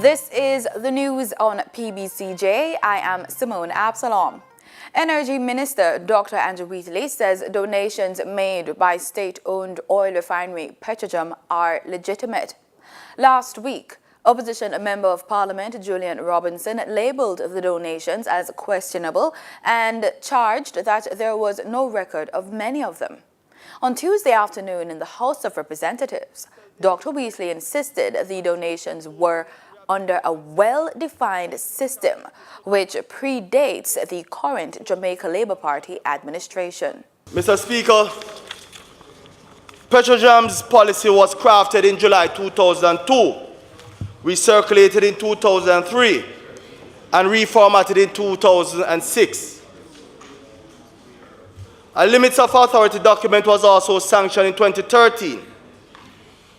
This is the news on PBCJ. I am Simone Absalom. Energy Minister Dr. Andrew Wheatley says donations made by state-owned oil refinery Petrojam are legitimate. Last week, Opposition Member of Parliament Julian Robinson labelled the donations as questionable and charged that there was no record of many of them. On Tuesday afternoon in the House of Representatives, Dr. Wheatley insisted the donations were under a well-defined system which predates the current Jamaica Labour Party administration. Mr. Speaker, Petrojam's policy was crafted in July 2002, recirculated in 2003, and reformatted in 2006. A limits of authority document was also sanctioned in 2013.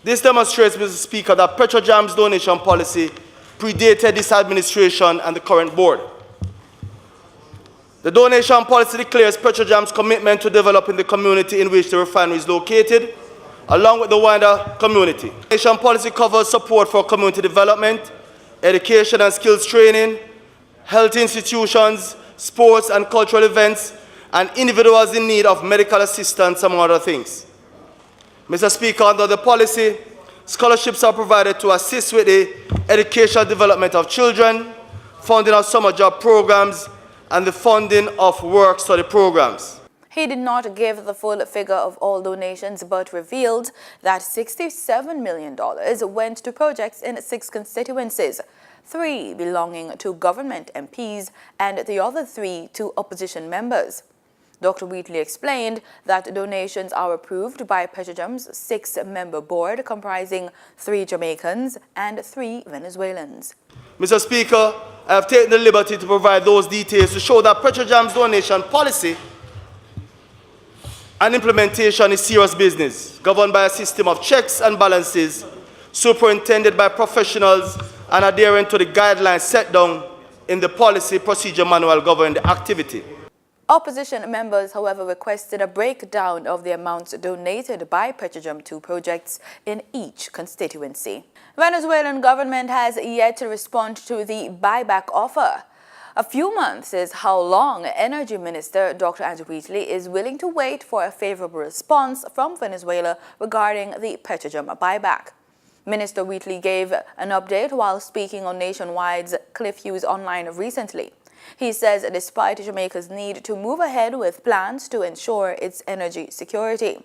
This demonstrates, Mr. Speaker, that Petrojam's donation policy predated this administration and the current board. The donation policy declares Petrojam's commitment to developing the community in which the refinery is located, along with the wider community. The donation policy covers support for community development, education and skills training, health institutions, sports and cultural events, and individuals in need of medical assistance, among other things. Mr. Speaker, under the policy, scholarships are provided to assist with the educational development of children, funding of summer job programs, and the funding of work-study programs. He did not give the full figure of all donations, but revealed that $67 million went to projects in 6 constituencies, 3 belonging to government MPs and the other 3 to opposition members. Dr. Wheatley explained that donations are approved by Petrojam's 6-member board comprising 3 Jamaicans and 3 Venezuelans. Mr. Speaker, I have taken the liberty to provide those details to show that Petrojam's donation policy and implementation is serious business, governed by a system of checks and balances, superintended by professionals and adhering to the guidelines set down in the policy procedure manual governing the activity. Opposition members, however, requested a breakdown of the amounts donated by Petrojam to projects in each constituency. Venezuelan government has yet to respond to the buyback offer. A few months is how long Energy Minister Dr. Andrew Wheatley is willing to wait for a favorable response from Venezuela regarding the Petrojam buyback. Minister Wheatley gave an update while speaking on Nationwide's Cliff Hughes Online recently. He says despite Jamaica's need to move ahead with plans to ensure its energy security,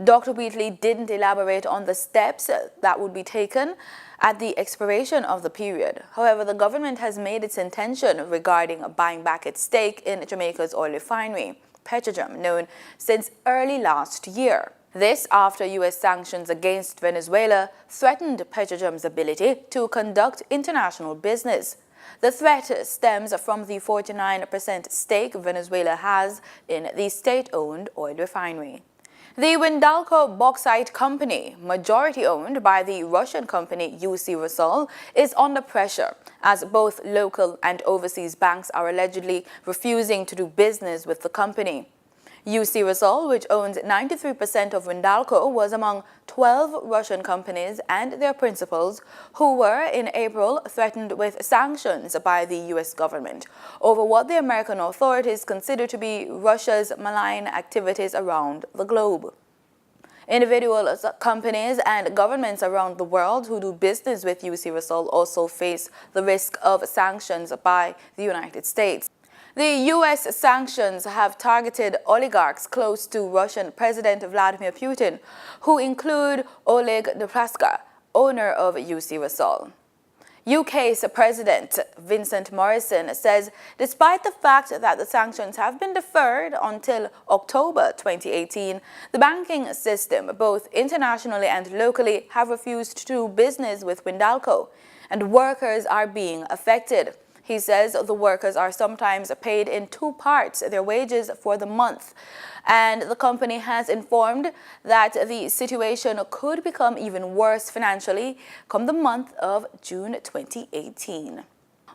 Dr. Wheatley didn't elaborate on the steps that would be taken at the expiration of the period. However, the government has made its intention regarding buying back its stake in Jamaica's oil refinery, Petrojam, known since early last year. This after U.S. sanctions against Venezuela threatened Petrojam's ability to conduct international business. The threat stems from the 49% stake Venezuela has in the state-owned oil refinery. The Windalco Bauxite Company, majority-owned by the Russian company UC Rusal, is under pressure as both local and overseas banks are allegedly refusing to do business with the company. UC Rusal, which owns 93% of Windalco, was among 12 Russian companies and their principals who were, in April, threatened with sanctions by the U.S. government over what the American authorities consider to be Russia's malign activities around the globe. Individuals, companies, and governments around the world who do business with UC Rusal also face the risk of sanctions by the United States. The U.S. sanctions have targeted oligarchs close to Russian President Vladimir Putin, who include Oleg Deripaska, owner of UC Rusal. UK's President Vincent Morrison says despite the fact that the sanctions have been deferred until October 2018, the banking system, both internationally and locally, have refused to do business with Windalco, and workers are being affected. He says the workers are sometimes paid in 2 parts their wages for the month, and the company has informed that the situation could become even worse financially come the month of June 2018.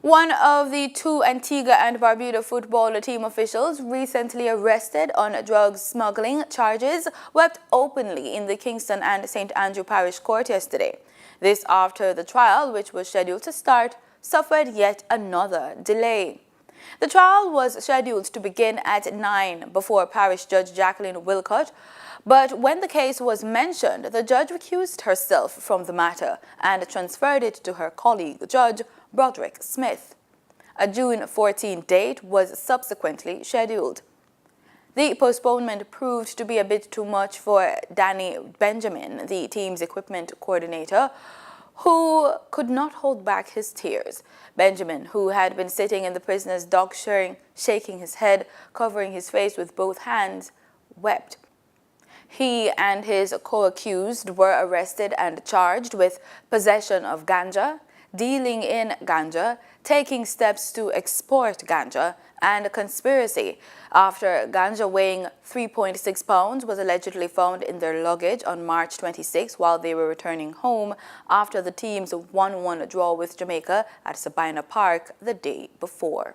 One of the 2 Antigua and Barbuda football team officials recently arrested on drug smuggling charges wept openly in the Kingston and St. Andrew Parish Court yesterday. This after the trial, which was scheduled to start, suffered yet another delay. The trial was scheduled to begin at 9 before Parish Judge Jacqueline Wilcott, but when the case was mentioned, the judge recused herself from the matter and transferred it to her colleague, Judge Broderick Smith. A June 14 date was subsequently scheduled. The postponement proved to be a bit too much for Danny Benjamin, the team's equipment coordinator, who could not hold back his tears. Benjamin, who had been sitting in the prisoner's dock shaking his head, covering his face with both hands, wept. He and his co-accused were arrested and charged with possession of ganja, dealing in ganja, taking steps to export ganja, and conspiracy after ganja weighing 3.6 pounds was allegedly found in their luggage on March 26 while they were returning home after the team's 1-1 draw with Jamaica at Sabina Park the day before.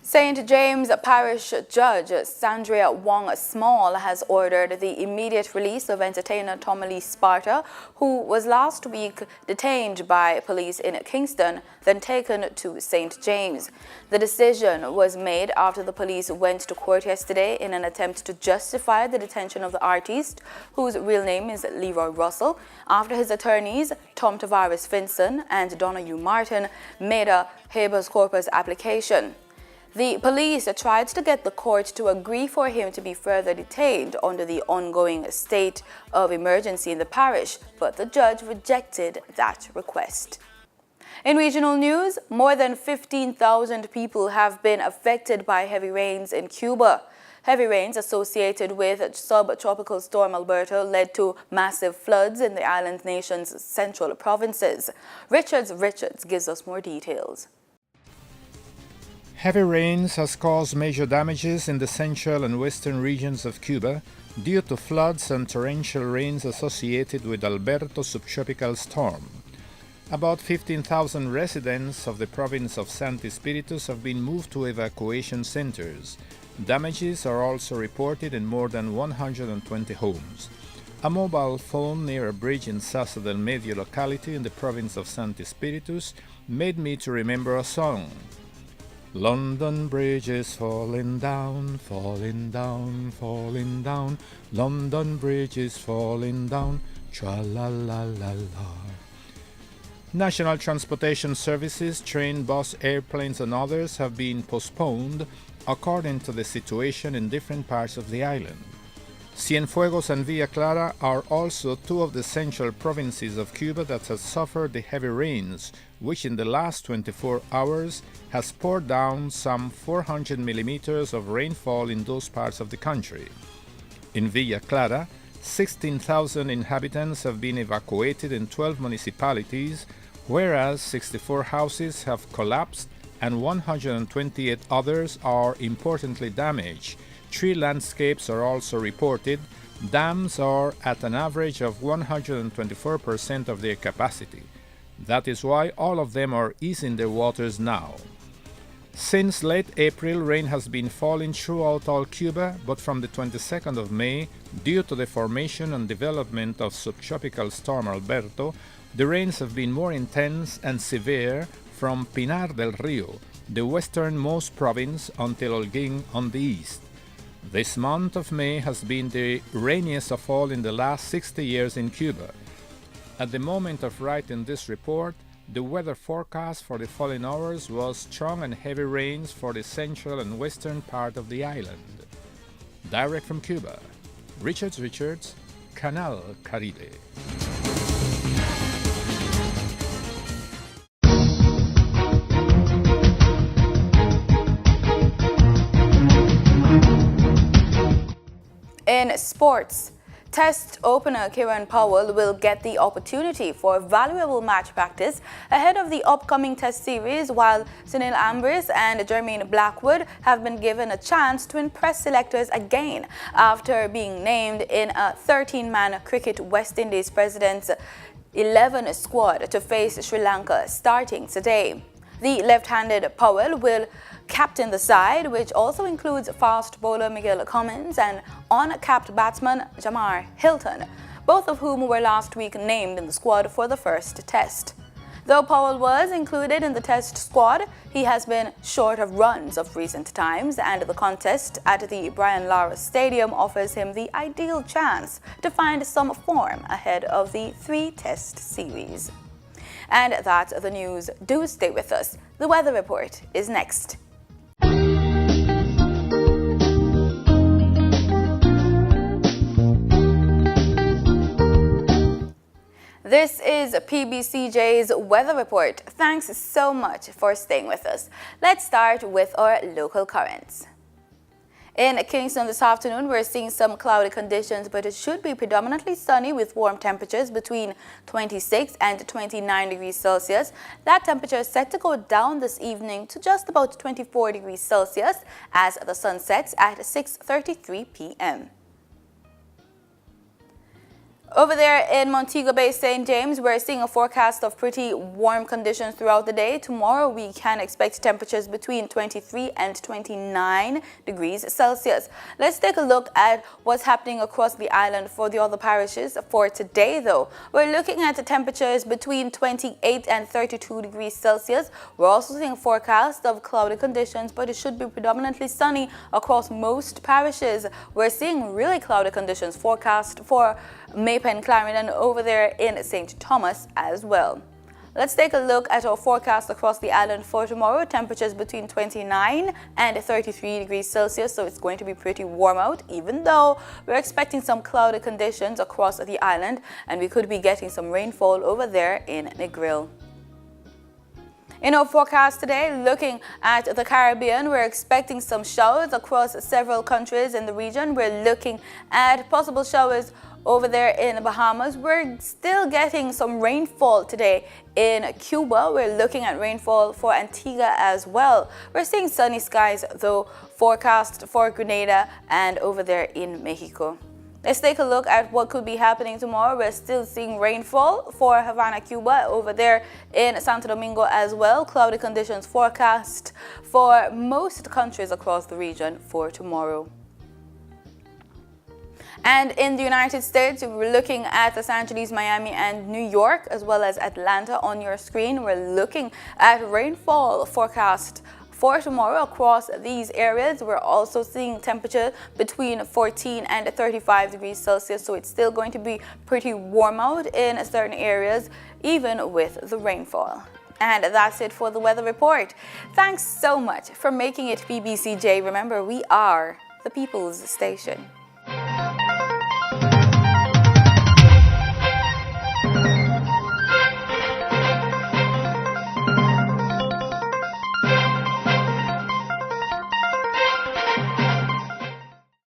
St. James Parish Judge Sandria Wong Small has ordered the immediate release of entertainer Tommy Lee Sparta, who was last week detained by police in Kingston, then taken to St. James. The decision was made after the police went to court yesterday in an attempt to justify the detention of the artist, whose real name is Leroy Russell, after his attorneys Tom Tavares Finson and Donahue Martin made a habeas corpus application. The police tried to get the court to agree for him to be further detained under the ongoing state of emergency in the parish, but the judge rejected that request. In regional news, more than 15,000 people have been affected by heavy rains in Cuba. Heavy rains associated with subtropical storm Alberto led to massive floods in the island nation's central provinces. Richards gives us more details. Heavy rains has caused major damages in the central and western regions of Cuba due to floods and torrential rains associated with Alberto's subtropical storm. About 15,000 residents of the province of Santi Spiritus have been moved to evacuation centers. Damages are also reported in more than 120 homes. A mobile phone near a bridge in Sasa del Medio locality in the province of Santi Spiritus made me to remember a song. London Bridge is falling down, falling down, falling down. London Bridge is falling down, tra-la-la-la-la. National transportation services, train, bus, airplanes and others have been postponed according to the situation in different parts of the island. Cienfuegos and Villa Clara are also two of the central provinces of Cuba that have suffered the heavy rains, which in the last 24 hours has poured down some 400 millimeters of rainfall in those parts of the country. In Villa Clara, 16,000 inhabitants have been evacuated in 12 municipalities, whereas 64 houses have collapsed and 128 others are importantly damaged. Tree landscapes are also reported. Dams are at an average of 124% of their capacity. That is why all of them are easing their waters now. Since late April, rain has been falling throughout all Cuba, but from the 22nd of May, due to the formation and development of subtropical storm Alberto, the rains have been more intense and severe from Pinar del Rio, the westernmost province, until Holguín on the east. This month of May has been the rainiest of all in the last 60 years in Cuba. At the moment of writing this report, the weather forecast for the following hours was strong and heavy rains for the central and western part of the island. Direct from Cuba, Richards, Canal Caribe. In sports, Test opener Kieran Powell will get the opportunity for valuable match practice ahead of the upcoming Test series, while Sunil Ambrose and Jermaine Blackwood have been given a chance to impress selectors again after being named in a 13-man Cricket West Indies President's 11 squad to face Sri Lanka starting today. The left-handed Powell will captain the side, which also includes fast bowler Miguel Cummins and uncapped batsman Jamar Hilton. both of whom were last week named in the squad for the first test. Though Powell was included in the test squad, he has been short of runs of recent times, and the contest at the Brian Lara Stadium offers him the ideal chance to find some form ahead of the 3-test series. And that's the news. Do stay with us. The weather report is next. This is PBCJ's weather report. Thanks so much for staying with us. Let's start with our local currents. In Kingston this afternoon, we're seeing some cloudy conditions, but it should be predominantly sunny with warm temperatures between 26 and 29 degrees Celsius. That temperature is set to go down this evening to just about 24 degrees Celsius as the sun sets at 6:33 p.m. Over there in Montego Bay, St. James, we're seeing a forecast of pretty warm conditions throughout the day. Tomorrow, we can expect temperatures between 23 and 29 degrees Celsius. Let's take a look at what's happening across the island for the other parishes. For today, though, we're looking at the temperatures between 28 and 32 degrees Celsius. We're also seeing a forecast of cloudy conditions, but it should be predominantly sunny across most parishes. We're seeing really cloudy conditions forecast for Maypen and Clarendon over there in St. Thomas as well. Let's take a look at our forecast across the island for tomorrow. Temperatures between 29 and 33 degrees Celsius, so it's going to be pretty warm out, even though we're expecting some cloudy conditions across the island, and we could be getting some rainfall over there in Negril. In our forecast today, looking at the Caribbean, we're expecting some showers across several countries in the region. We're looking at possible showers over there in the Bahamas. We're still getting some rainfall today in Cuba. We're looking at rainfall for Antigua as well. We're seeing sunny skies, though, forecast for Grenada and over there in Mexico. Let's take a look at what could be happening tomorrow. We're still seeing rainfall for Havana, Cuba, over there in Santo Domingo as well. Cloudy conditions forecast for most countries across the region for tomorrow. And in the United States, we're looking at Los Angeles, Miami, and New York, as well as Atlanta on your screen. We're looking at rainfall forecast for tomorrow across these areas. We're also seeing temperature between 14 and 35 degrees Celsius, so it's still going to be pretty warm out in certain areas, even with the rainfall. And that's it for the weather report. Thanks so much for making it PBCJ. Remember, we are the People's Station.